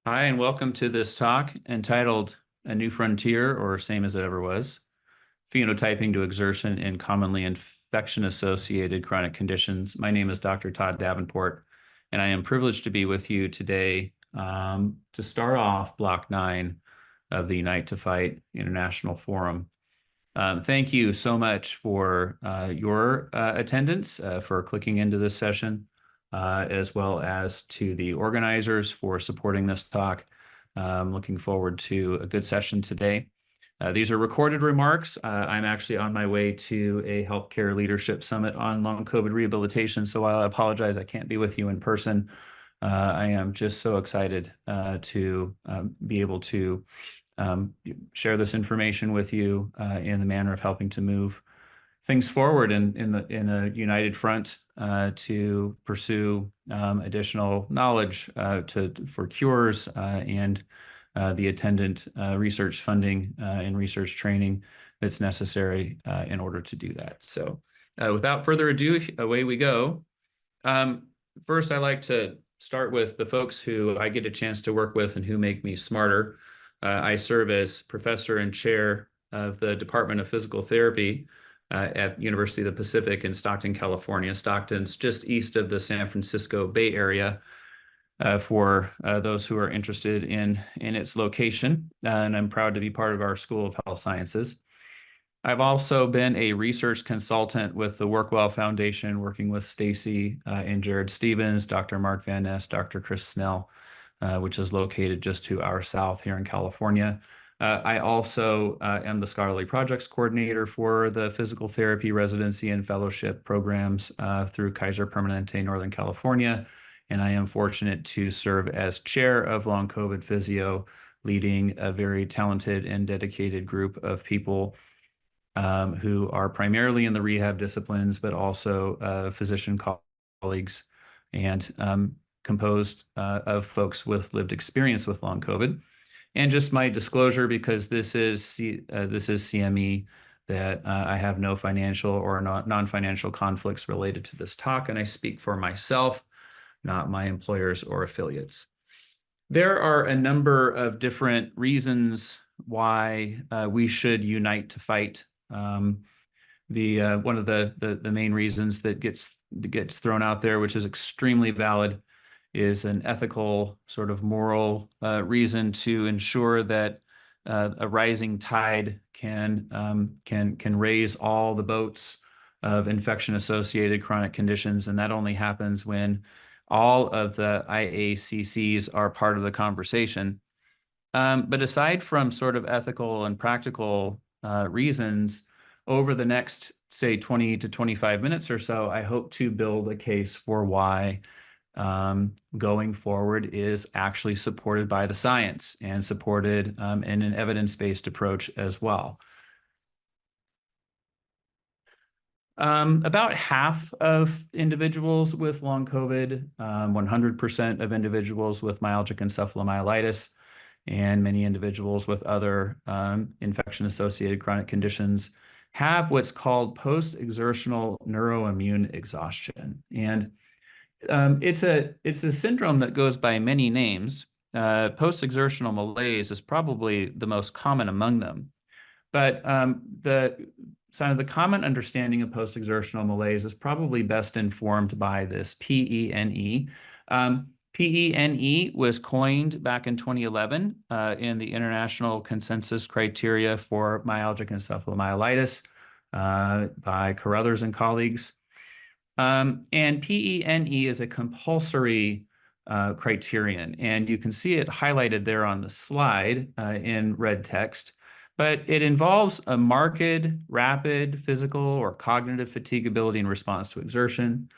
Hi, and welcome to this talk entitled A New Frontier, or Same as It Ever Was, Phenotyping to Exertion in Commonly Infection-Associated Chronic Conditions. My name is Dr. Todd Davenport, and I am privileged to be with you today to start off Block 9 of the UniteToFight International Forum. Thank you so much for your attendance, for clicking into this session, as well as to the organizers for supporting this talk. I'm looking forward to a good session today. These are recorded remarks. I'm actually on my way to a healthcare leadership summit on long COVID rehabilitation. So while I apologize, I can't be with you in person. I am just so excited to be able to share this information with you in the manner of helping to move things forward in a united front to pursue additional knowledge for cures and the attendant research funding and research training that's necessary in order to do that. So without further ado, away we go. First, I like to start with the folks who I get a chance to work with and who make me smarter. I serve as professor and chair of the Department of Physical Therapy at University of the Pacific in Stockton, California. Stockton's just east of the San Francisco Bay Area for those who are interested in its location. And I'm proud to be part of our School of Health Sciences. I've also been a research consultant with the Workwell Foundation, working with Stacy and Jared Stevens, Dr. Mark Van Ness, Dr. Chris Snell, which is located just to our south here in California. I also am the Scholarly Projects Coordinator for the Physical Therapy Residency and Fellowship programs through Kaiser Permanente, Northern California. And I am fortunate to serve as chair of Long COVID Physio, leading a very talented and dedicated group of people who are primarily in the rehab disciplines, but also physician colleagues and composed of folks with lived experience with long COVID. And just my disclosure, because this is CME, that I have no financial or non-financial conflicts related to this talk, and I speak for myself, not my employers or affiliates. There are a number of different reasons why we should unite to fight. One of the main reasons that gets thrown out there, which is extremely valid, is an ethical, sort of moral reason to ensure that a rising tide can raise all the boats of infection-associated chronic conditions, and that only happens when all of the IACCs are part of the conversation. But aside from sort of ethical and practical reasons, over the next, say, 20 to 25 minutes or so, I hope to build a case for why going forward is actually supported by the science and supported in an evidence-based approach as well. About half of individuals with long COVID, 100% of individuals with myalgic encephalomyelitis, and many individuals with other infection-associated chronic conditions have what's called post-exertional neuroimmune exhaustion. And it's a syndrome that goes by many names. Post-exertional malaise is probably the most common among them. But the common understanding of post-exertional malaise is probably best informed by this PENE. PENE was coined back in 2011 in the International Consensus Criteria for Myalgic Encephalomyelitis by Carruthers and colleagues. And PENE is a compulsory criterion, and you can see it highlighted there on the slide in red text. But it involves a marked, rapid physical or cognitive fatigability in response to exertion.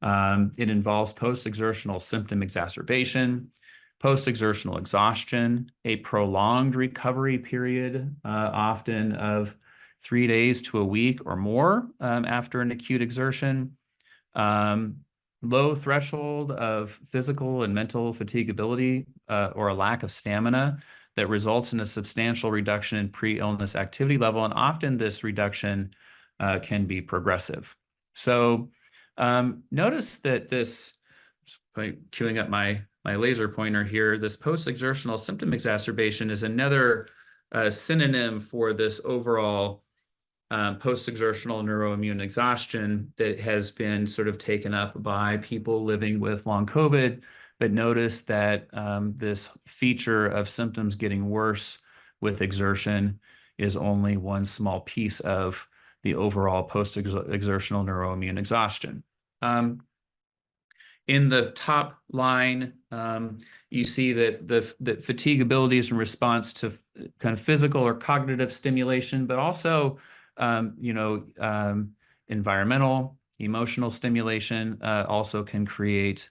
It involves post-exertional symptom exacerbation, post-exertional exhaustion, a prolonged recovery period, often of 3 days to a week or more after an acute exertion, low threshold of physical and mental fatigability or a lack of stamina that results in a substantial reduction in pre-illness activity level. And often this reduction can be progressive. So notice that this, by queuing up my my laser pointer here, this post-exertional symptom exacerbation is another synonym for this overall post-exertional neuroimmune exhaustion that has been sort of taken up by people living with long COVID, but notice that this feature of symptoms getting worse with exertion is only one small piece of the overall post-exertional neuroimmune exhaustion. In the top line, you see that the fatigue abilities in response to kind of physical or cognitive stimulation, but also, environmental, emotional stimulation also can create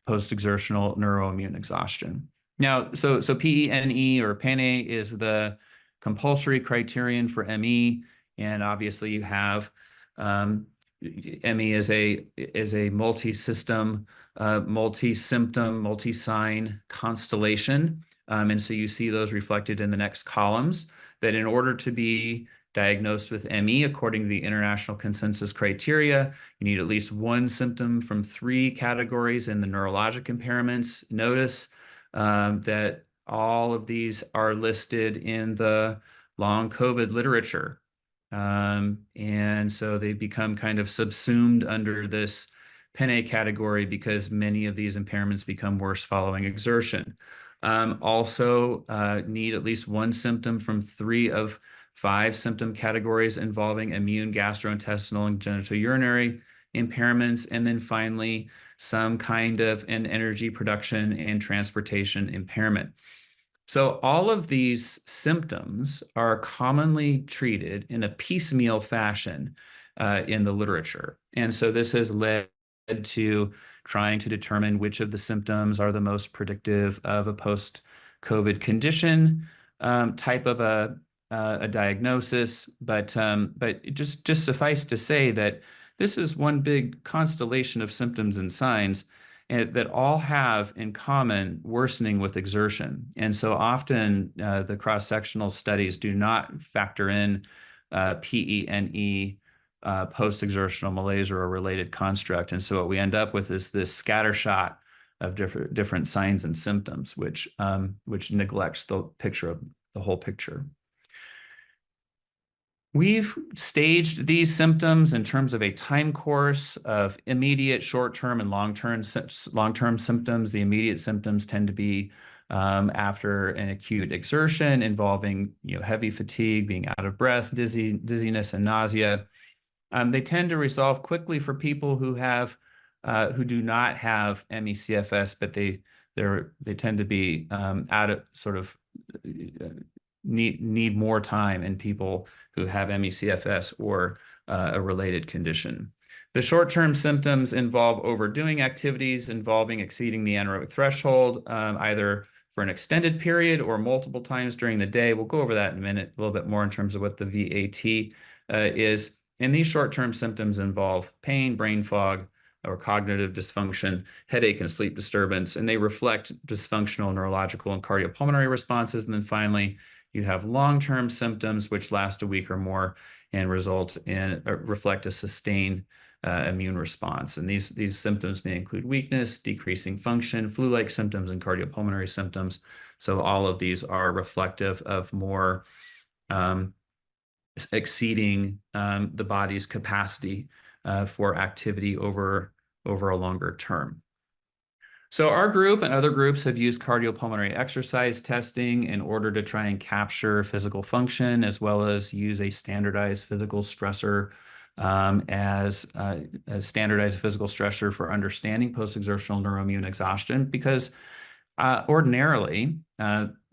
post-exertional neuroimmune exhaustion. Now, so PENE or PENE is the compulsory criterion for ME, and obviously you have ME is a multi-system, multi-symptom, multi-sign constellation. And so you see those reflected in the next columns, that in order to be diagnosed with ME, according to the international consensus criteria, you need at least one symptom from 3 categories in the neurologic impairments. Notice that all of these are listed in the long COVID literature. And so they become kind of subsumed under this PENE category because many of these impairments become worse following exertion. Also need at least one symptom from 3 of 5 symptom categories involving immune, gastrointestinal, and genitourinary impairments. And then finally, some kind of an energy production and transportation impairment. So all of these symptoms are commonly treated in a piecemeal fashion in the literature. And so this has led to trying to determine which of the symptoms are the most predictive of a post-COVID condition type of a diagnosis. But just suffice to say that this is one big constellation of symptoms and signs that all have in common worsening with exertion. And so often the cross-sectional studies do not factor in PENE, post-exertional malaise, or a related construct. And so what we end up with is this scattershot of different signs and symptoms, which neglects the picture of the whole picture. We've staged these symptoms in terms of a time course of immediate, short-term, and long-term symptoms. The immediate symptoms tend to be after an acute exertion involving heavy fatigue, being out of breath, dizziness, and nausea. They tend to resolve quickly for people who do not have ME/CFS, but they tend to be out of sort of need more time in people who have ME/CFS or a related condition. The short-term symptoms involve overdoing activities involving exceeding the anaerobic threshold, either for an extended period or multiple times during the day. We'll go over that in a minute, a little bit more in terms of what the VAT is. And these short-term symptoms involve pain, brain fog, or cognitive dysfunction, headache, and sleep disturbance, and they reflect dysfunctional neurological and cardiopulmonary responses. And then finally, you have long-term symptoms which last a week or more and reflect a sustained immune response. And these symptoms may include weakness, decreasing function, flu-like symptoms, and cardiopulmonary symptoms. So all of these are reflective of more exceeding the body's capacity for activity over a longer term. So our group and other groups have used cardiopulmonary exercise testing in order to try and capture physical function, as well as use a standardized physical stressor as a standardized physical stressor for understanding post-exertional neuroimmune exhaustion, because ordinarily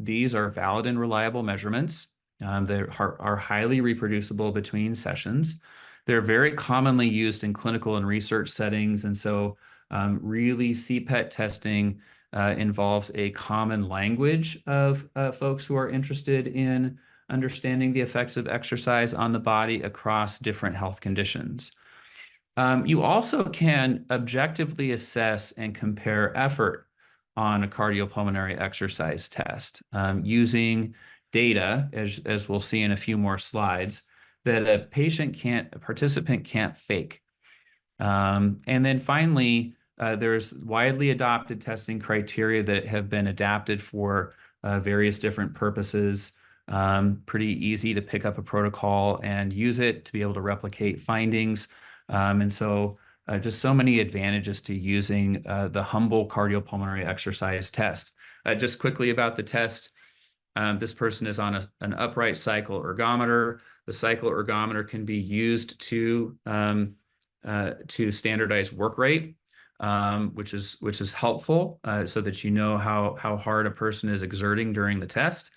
these are valid and reliable measurements. They are highly reproducible between sessions. They're very commonly used in clinical and research settings, and so really, CPET testing involves a common language of folks who are interested in understanding the effects of exercise on the body across different health conditions. You also can objectively assess and compare effort on a cardiopulmonary exercise test using data, as we'll see in a few more slides, that a participant can't fake. And then finally, there's widely adopted testing criteria that have been adapted for various different purposes. Pretty easy to pick up a protocol and use it to be able to replicate findings. And so just so many advantages to using the humble cardiopulmonary exercise test. Just quickly about the test. This person is on an upright cycle ergometer. The cycle ergometer can be used to standardize work rate, which is helpful so that you know how hard a person is exerting during the test.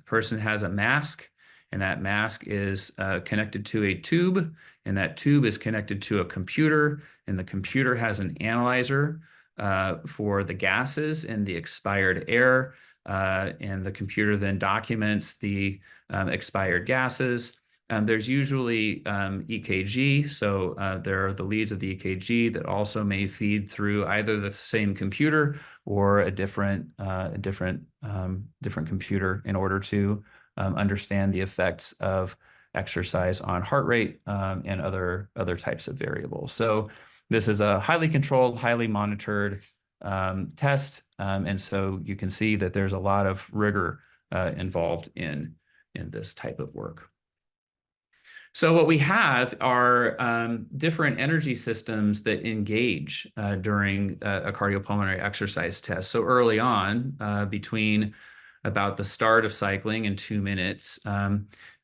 Person has a mask, and that mask is connected to a tube, and that tube is connected to a computer, and the computer has an analyzer for the gases and the expired air, and the computer then documents the expired gases. There's usually EKG, so there are the leads of the EKG that also may feed through either the same computer or a different computer in order to understand the effects of exercise on heart rate and other types of variables. So this is a highly controlled, highly monitored test, and so you can see that there's a lot of rigor involved in this type of work. So what we have are different energy systems that engage during a cardiopulmonary exercise test. So early on, between about the start of cycling and 2 minutes,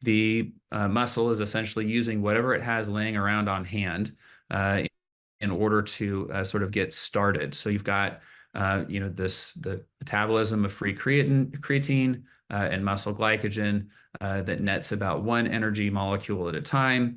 the muscle is essentially using whatever it has laying around on hand in order to sort of get started. So you've got the metabolism of free creatine and muscle glycogen that nets about 1 energy molecule at a time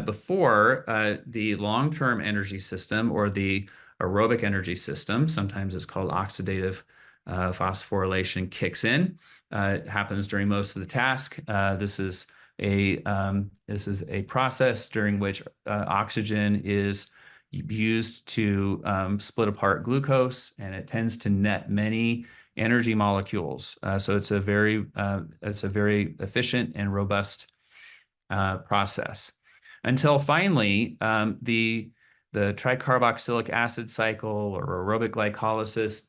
before the long-term energy system, or the aerobic energy system, sometimes it's called oxidative phosphorylation, kicks in. It happens during most of the task. This is a process during which oxygen is used to split apart glucose, and it tends to net many energy molecules. So it's a very efficient and robust process. Until finally, the tricarboxylic acid cycle, or aerobic glycolysis,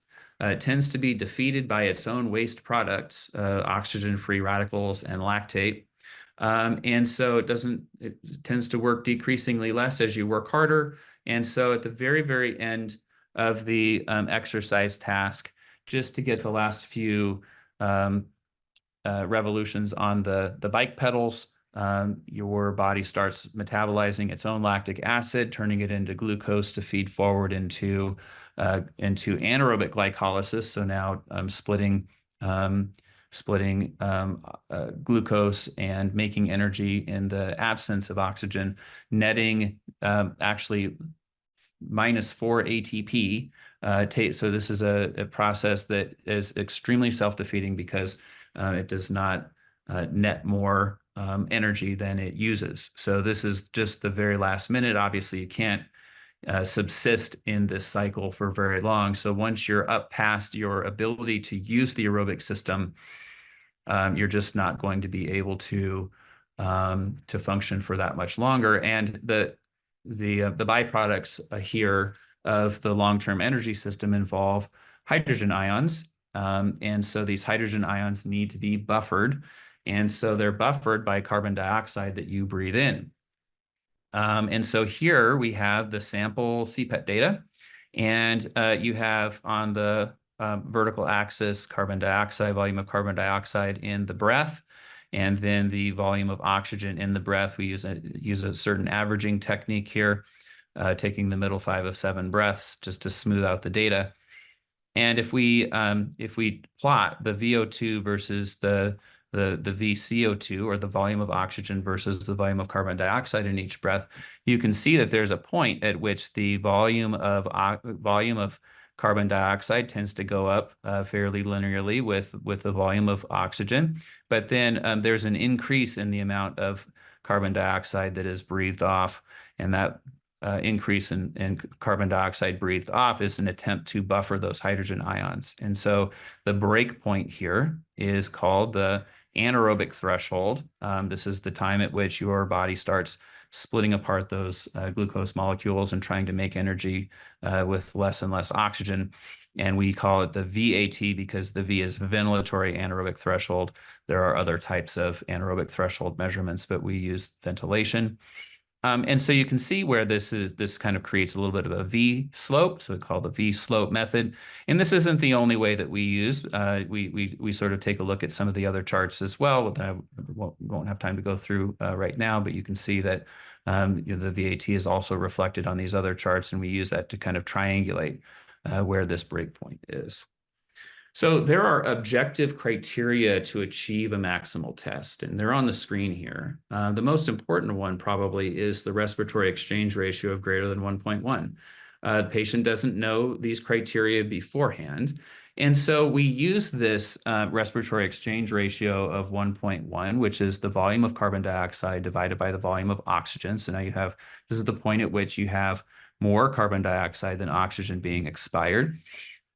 tends to be defeated by its own waste products, oxygen-free radicals and lactate. And so it tends to work decreasingly less as you work harder. And so at the very, very end of the exercise task, just to get the last few revolutions on the bike pedals, your body starts metabolizing its own lactic acid, turning it into glucose to feed forward into anaerobic glycolysis. So now splitting glucose and making energy in the absence of oxygen, netting actually -4 ATP. So this is a process that is extremely self-defeating because it does not net more energy than it uses. So this is just the very last minute. Obviously, you can't subsist in this cycle for very long. So once you're up past your ability to use the aerobic system, you're just not going to be able to function for that much longer. And the byproducts here of the long-term energy system involve hydrogen ions. And so these hydrogen ions need to be buffered. And so they're buffered by carbon dioxide that you breathe in. And so here we have the sample CPET data. And you have on the vertical axis volume of carbon dioxide in the breath, and then the volume of oxygen in the breath. We use a certain averaging technique here, taking the middle 5 of 7 breaths just to smooth out the data. And if we plot the VO2 versus the VCO2, or the volume of oxygen versus the volume of carbon dioxide in each breath, you can see that there's a point at which the volume of carbon dioxide tends to go up fairly linearly with the volume of oxygen. But then there's an increase in the amount of carbon dioxide that is breathed off, and that increase in carbon dioxide breathed off is an attempt to buffer those hydrogen ions. And so the break point here is called the anaerobic threshold. This is the time at which your body starts splitting apart those glucose molecules and trying to make energy with less and less oxygen. And we call it the VAT because the V is ventilatory anaerobic threshold. There are other types of anaerobic threshold measurements, but we use ventilation. And so you can see where this kind of creates a little bit of a V slope. So we call the V slope method. And this isn't the only way that we use. We sort of take a look at some of the other charts as well that I won't have time to go through right now, but you can see that the VAT is also reflected on these other charts, and we use that to kind of triangulate where this breakpoint is. So there are objective criteria to achieve a maximal test, and they're on the screen here. The most important one probably is the respiratory exchange ratio of greater than 1.1. The patient doesn't know these criteria beforehand, and so we use this respiratory exchange ratio of 1.1, which is the volume of carbon dioxide divided by the volume of oxygen. So now this is the point at which you have more carbon dioxide than oxygen being expired.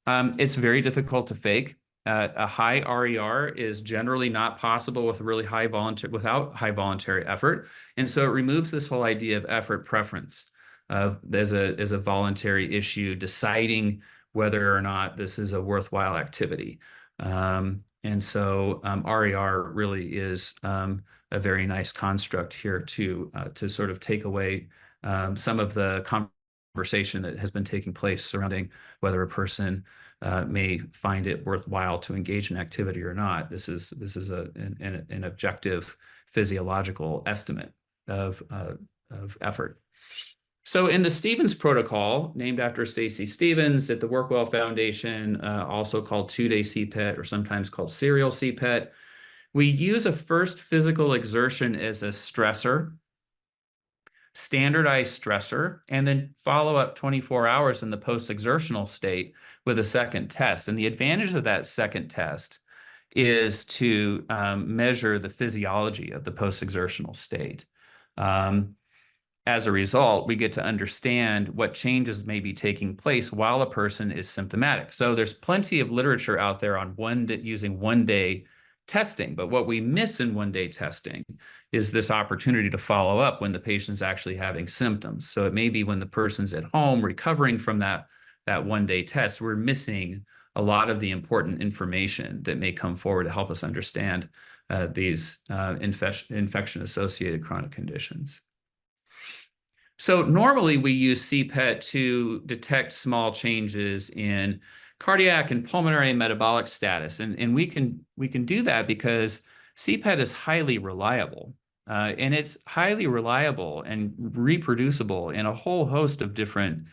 It's very difficult to fake. A high RER is generally not possible with without high voluntary effort. And so it removes this whole idea of effort preference as a voluntary issue, deciding whether or not this is a worthwhile activity. And so RER really is a very nice construct here to sort of take away some of the conversation that has been taking place surrounding whether a person may find it worthwhile to engage in activity or not. This is an objective physiological estimate of effort. So in the Stevens protocol, named after Stacy Stevens at the Workwell Foundation, also called 2-day CPET or sometimes called serial CPET, we use a first physical exertion as a stressor, standardized stressor, and then follow up 24 hours in the post-exertional state with a second test. And the advantage of that second test is to measure the physiology of the post-exertional state. As a result, we get to understand what changes may be taking place while a person is symptomatic. So there's plenty of literature out there on using one-day testing, but what we miss in one-day testing is this opportunity to follow up when the patient's actually having symptoms. So it may be when the person's at home recovering from that one-day test, we're missing a lot of the important information that may come forward to help us understand these infection-associated chronic conditions. So normally we use CPET to detect small changes in cardiac and pulmonary and metabolic status. And we can do that because CPET is highly reliable. And it's highly reliable and reproducible in a whole host of different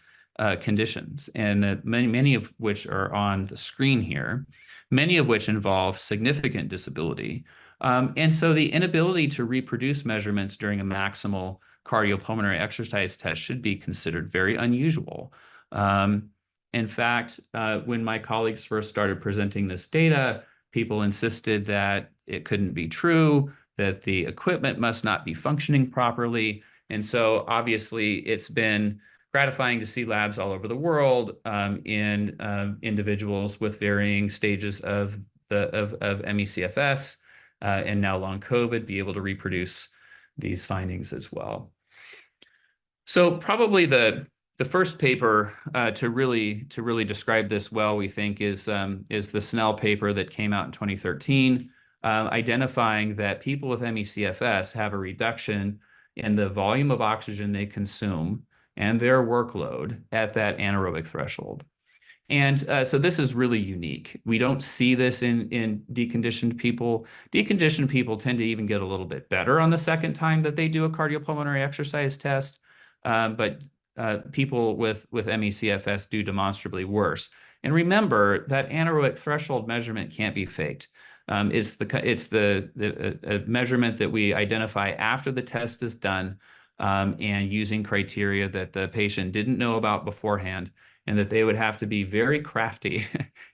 conditions, and many of which are on the screen here, many of which involve significant disability. And so the inability to reproduce measurements during a maximal cardiopulmonary exercise test should be considered very unusual. In fact, when my colleagues first started presenting this data, people insisted that it couldn't be true, that the equipment must not be functioning properly. And so obviously it's been gratifying to see labs all over the world in individuals with varying stages of ME/CFS and now long COVID be able to reproduce these findings as well. So probably the first paper to really describe this well, we think, is the Snell paper that came out in 2013, identifying that people with ME/CFS have a reduction in the volume of oxygen they consume and their workload at that anaerobic threshold. And so this is really unique. We don't see this in deconditioned people. Deconditioned people tend to even get a little bit better on the second time that they do a cardiopulmonary exercise test, but people with ME/CFS do demonstrably worse. And remember that anaerobic threshold measurement can't be faked. It's the measurement that we identify after the test is done and using criteria that the patient didn't know about beforehand, and that they would have to be very crafty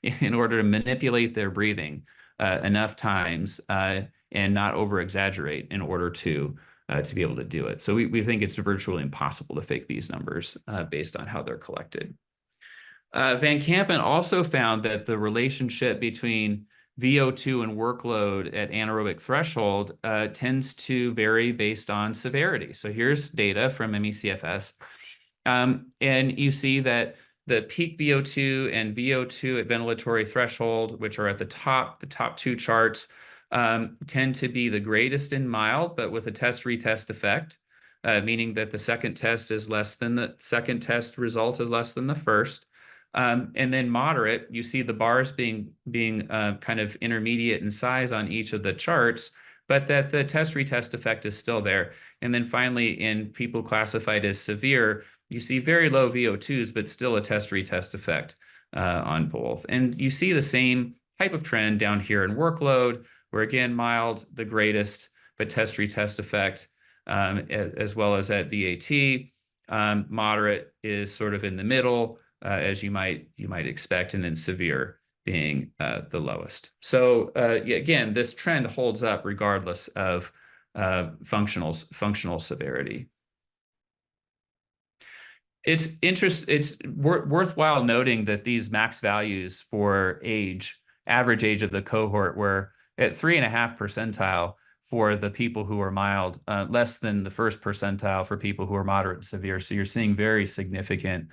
in order to manipulate their breathing enough times and not over-exaggerate in order to be able to do it. So we think it's virtually impossible to fake these numbers based on how they're collected. Van Kampen also found that the relationship between VO2 and workload at anaerobic threshold tends to vary based on severity. So here's data from ME/CFS. And you see that the peak VO2 and VO2 at ventilatory threshold, which are at the top two charts, tend to be the greatest in mild, but with a test-retest effect, meaning that the second test is less than the second test result is less than the first. And then moderate, you see the bars being kind of intermediate in size on each of the charts, but that the test-retest effect is still there. And then finally, in people classified as severe, you see very low VO2s, but still a test-retest effect on both. And you see the same type of trend down here in workload, where again, mild, the greatest, but test-retest effect, as well as at VAT. Moderate is sort of in the middle, as you might expect, and then severe being the lowest. So again, this trend holds up regardless of functional severity. It's worthwhile noting that these max values for average age of the cohort were at 3.5 percentile for the people who are mild, less than the first percentile for people who are moderate and severe. So you're seeing very significant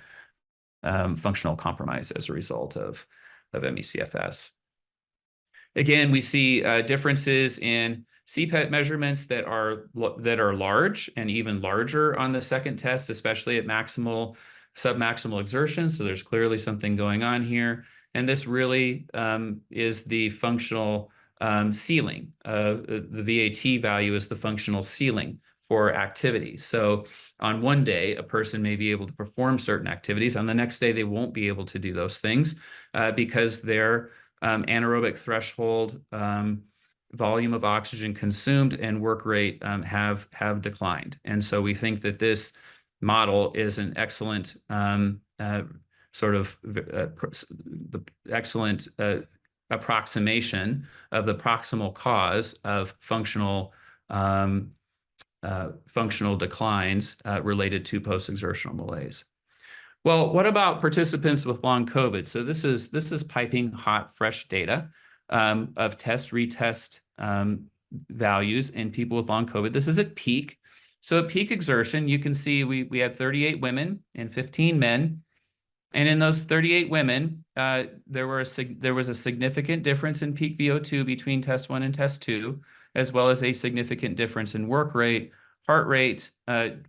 functional compromise as a result of ME/CFS. Again, we see differences in CPET measurements that are large and even larger on the second test, especially at submaximal exertion. So there's clearly something going on here. And this really is the functional ceiling. The VAT value is the functional ceiling for activities. So on one day, a person may be able to perform certain activities. On the next day, they won't be able to do those things because their anaerobic threshold, volume of oxygen consumed, and work rate have declined. And so we think that this model is an excellent excellent approximation of the proximal cause of functional declines related to post-exertional malaise. Well, what about participants with long COVID? So this is piping hot, fresh data of test-retest values in people with long COVID. This is at peak. So at peak exertion, you can see we had 38 women and 15 men. And in those 38 women, there was a significant difference in peak VO2 between test 1 and test 2, as well as a significant difference in work rate. Heart rate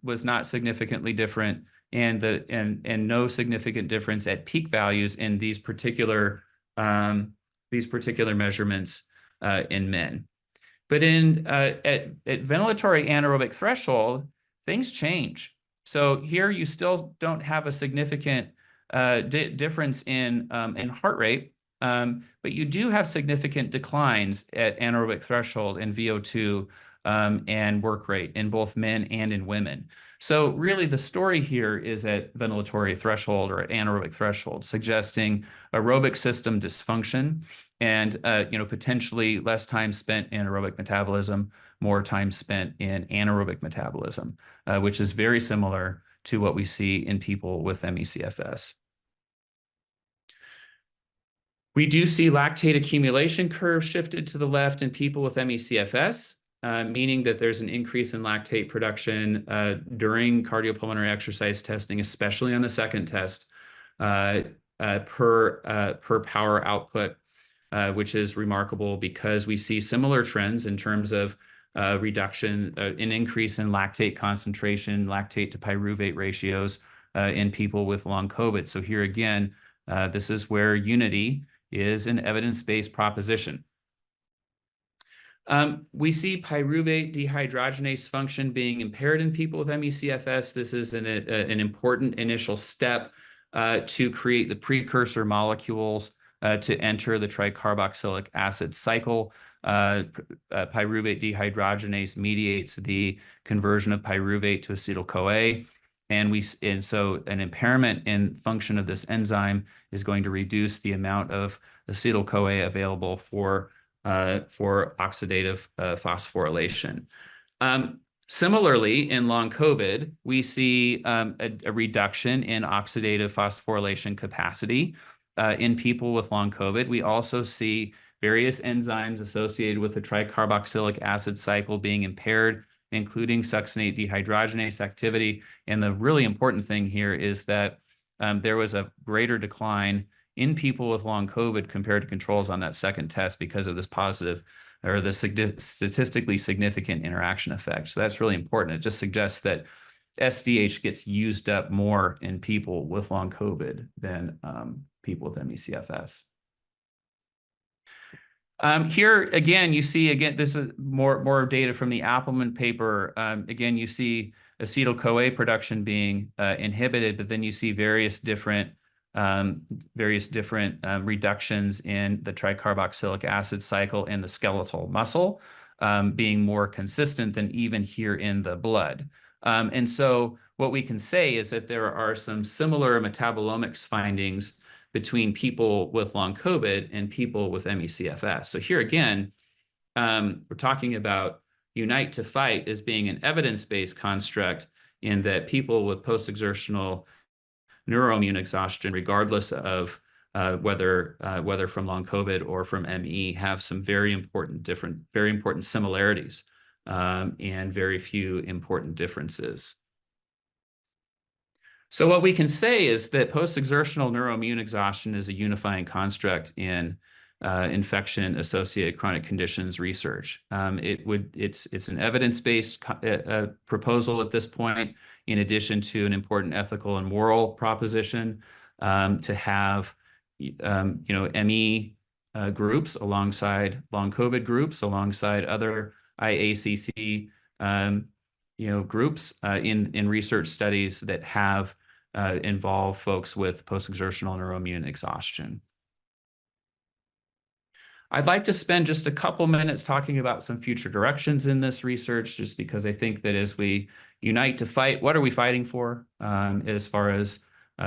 was not significantly different, and no significant difference at peak values in these particular measurements in men. But at ventilatory anaerobic threshold, things change. So here you still don't have a significant difference in heart rate, but you do have significant declines at anaerobic threshold in VO2 and work rate in both men and in women. So really the story here is at ventilatory threshold or at anaerobic threshold, suggesting aerobic system dysfunction and potentially less time spent in aerobic metabolism, more time spent in anaerobic metabolism, which is very similar to what we see in people with ME/CFS. We do see lactate accumulation curve shifted to the left in people with ME/CFS, meaning that there's an increase in lactate production during cardiopulmonary exercise testing, especially on the second test, per power output, which is remarkable because we see similar trends in terms of reduction, an increase in lactate concentration, lactate to pyruvate ratios in people with long COVID. So here again, this is where unity is an evidence-based proposition. We see pyruvate dehydrogenase function being impaired in people with ME/CFS. This is an important initial step to create the precursor molecules to enter the tricarboxylic acid cycle. Pyruvate dehydrogenase mediates the conversion of pyruvate to acetyl-CoA. And so an impairment in function of this enzyme is going to reduce the amount of acetyl-CoA available for oxidative phosphorylation. Similarly, in long COVID, we see a reduction in oxidative phosphorylation capacity in people with long COVID. We also see various enzymes associated with the tricarboxylic acid cycle being impaired, including succinate dehydrogenase activity. And the really important thing here is that there was a greater decline in people with long COVID compared to controls on that second test because of this positive or the statistically significant interaction effect. So that's really important. It just suggests that SDH gets used up more in people with long COVID than people with ME/CFS. Here again, you see this is more data from the Appelman paper. Again, you see acetyl-CoA production being inhibited, but then you see various different reductions in the tricarboxylic acid cycle in the skeletal muscle, being more consistent than even here in the blood. And so what we can say is that there are some similar metabolomics findings between people with long COVID and people with ME/CFS. So here again, we're talking about UniteToFight as being an evidence-based construct in that people with post-exertional neuroimmune exhaustion, regardless of whether from long COVID or from ME, have some very important similarities and very few important differences. So what we can say is that post-exertional neuroimmune exhaustion is a unifying construct in infection-associated chronic conditions research. It's an evidence-based proposal at this point, in addition to an important ethical and moral proposition to have ME groups alongside long COVID groups, alongside other IACC groups in research studies that have involved folks with post-exertional neuroimmune exhaustion. I'd like to spend just a couple minutes talking about some future directions in this research, just because I think that as we unite to fight, what are we fighting for as far as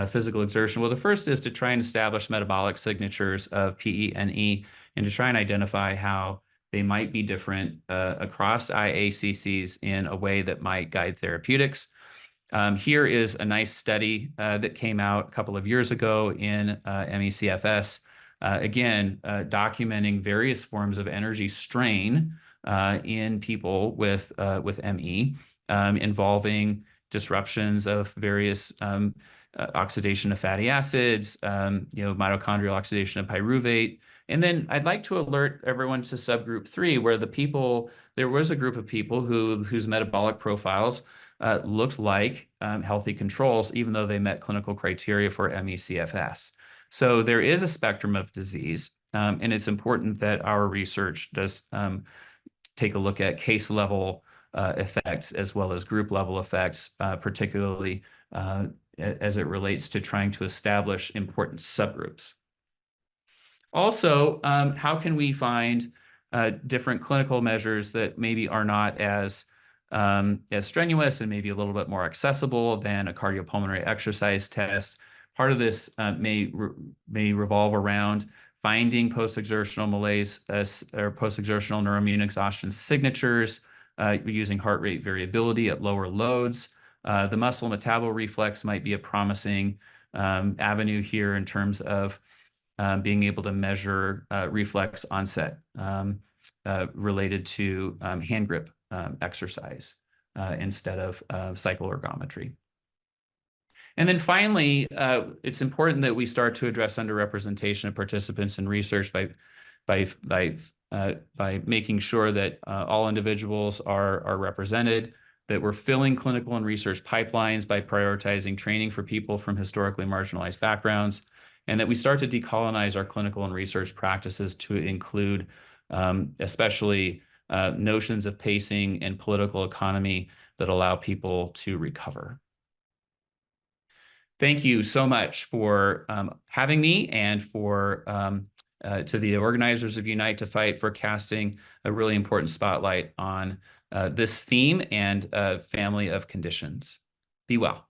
physical exertion? Well, the first is to try and establish metabolic signatures of PENE and to try and identify how they might be different across IACCs in a way that might guide therapeutics. Here is a nice study that came out a couple of years ago in ME/CFS, again, documenting various forms of energy strain in people with ME, involving disruptions of various oxidation of fatty acids, mitochondrial oxidation of pyruvate. And then I'd like to alert everyone to subgroup 3, where there was a group of people whose metabolic profiles looked like healthy controls, even though they met clinical criteria for ME/CFS. So there is a spectrum of disease, and it's important that our research does take a look at case level effects as well as group level effects, particularly as it relates to trying to establish important subgroups. Also, how can we find different clinical measures that maybe are not as strenuous and maybe a little bit more accessible than a cardiopulmonary exercise test? Part of this may revolve around finding post-exertional malaise or post-exertional neuroimmune exhaustion signatures using heart rate variability at lower loads. The muscle metaboreflex might be a promising avenue here in terms of being able to measure reflex onset related to hand grip exercise instead of cycle ergometry. And then finally, it's important that we start to address underrepresentation of participants in research by making sure that all individuals are represented, that we're filling clinical and research pipelines by prioritizing training for people from historically marginalized backgrounds, and that we start to decolonize our clinical and research practices to include especially notions of pacing and political economy that allow people to recover. Thank you so much for having me, and for to the organizers of UniteToFight for casting a really important spotlight on this theme and family of conditions. Be well.